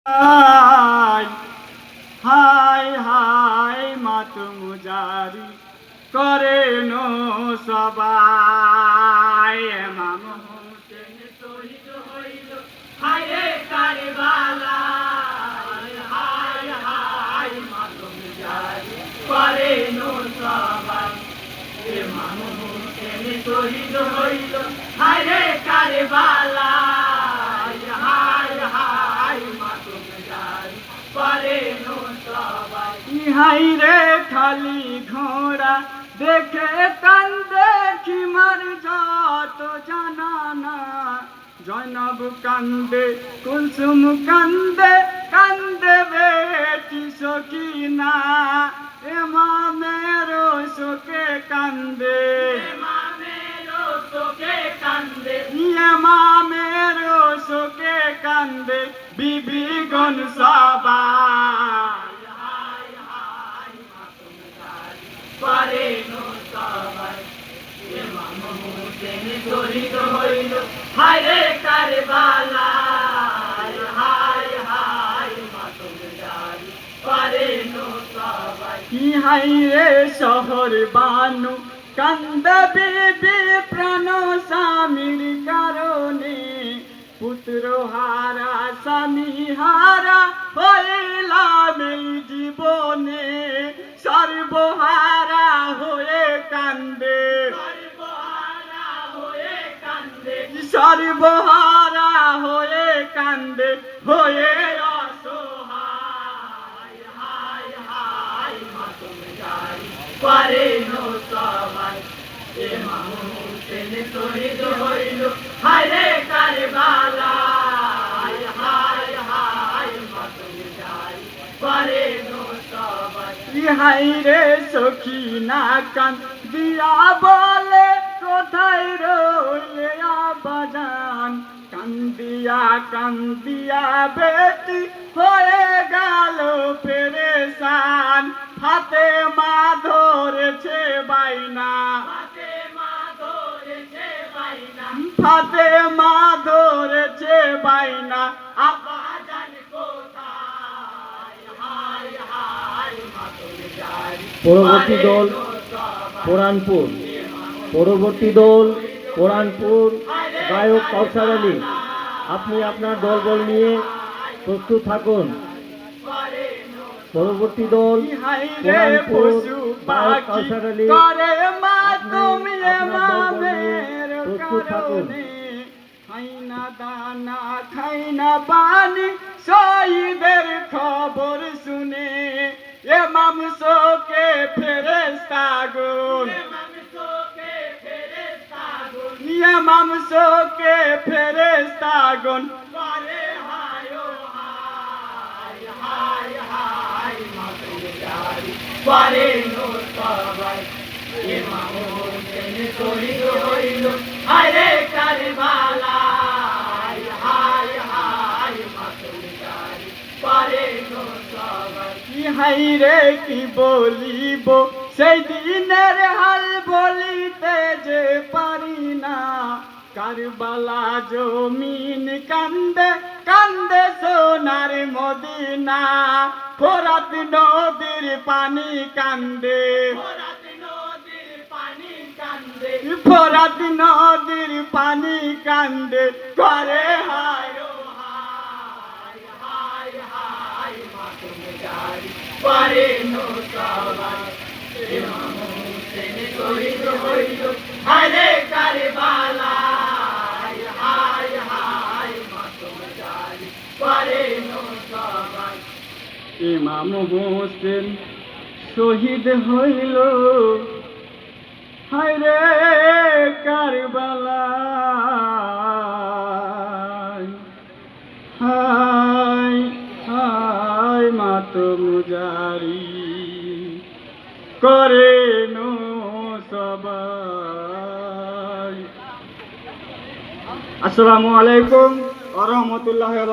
হায় হায় হায় মাতুম জারি করে নো সবাই এমাম হোসেন শহীদ হইল হায় রে কারবালা হায় হায় মাতুম জারি করে নো সবাই এমাম হোসেন শহীদ হইল হায় রে কারবালা হাই রে খালি ঘোড়া দেখে কান্দে খিমার যত জানানা জয়নব কান্দে কুলসুম কান্দে কান্দে বেটি সকিনা ইমামের শোকে কান্দে ইমামের শোকে কান্দে বিবিগণ সবাই করে নো সবাই ইমাম হোসেন শহীদ হইল হায় রে কারবালা হায় হায় মাতুম জারি করে নো সবাই হায় রে শহর বানু কান্দে বিবি প্রাণ স্বামীর কারণে পুত্র হারা স্বামী হারা হইলাম এই জীবনে সর্বহারা হয়ে কান্দে সর্বহারা হয়ে কান্দে হয়ে অসহায় হায় হায় মাতুম জারি করে নো সবাই ইমাম হোসেন শহীদ হইল হায় রে কারবালা হায় হায় মাতুম জারি করে নো সবাই হাই রে সখিনা কান দিয়া বলে কোথায় রইলে আবাজান কান্দিয়া বেটি হয়ে গেল পেরেশান হাতে মা ধরেছে বাইনা হাতে মা ধরেছে বাইনা আবাজান কোথায় হায় হায় মাতুম জারি পরবর্তী দল কোরআনপুর গায়ক কাউসার আলী, আপনি আপনার দলবল নিয়ে প্রস্তুত থাকুন। পরবর্তী দল কোরআনপুর গায়ক কাউসার আলী, আপনি আপনার দলবল নিয়ে প্রস্তুত থাকুন। খাইনা দানা খাইনা পানি শহীদের খবর শুনে ইমাম শোকে ফেরেশতা গুন ইমাম শোকে ফেরেশতা গুন করে হায় হায় হায় মাতুম জারি করে নো সবাই ইমাম হোসেন শহীদ হইল হায় রে কারবালা হায় হায় মাতুম জারি করে নো সবাই হাই রে কি বলিব সেই দিনের হাল বলিতে যে পারি না কারবালা জমিন কান্দে কান্দে সোনার মদিনা ফোরাত নদীর পানি কান্দে ফোরাত নদীর পানি কান্দে করে হায় হায় হায় মাতুম জারি করে নো সবাই ইমাম হোসেন শহীদ হইল হায় রে কারবালা হায় হায় মাতুম জারি করে নো সবাই ইমাম হোসেন শহীদ হইল হায় রে কারবালা হায় হায় মাতুম জারি করে নো সবাই। আসসালামু আলাইকুম ওয়া রাহমাতুল্লাহি ওয়া বারাকাতুহু।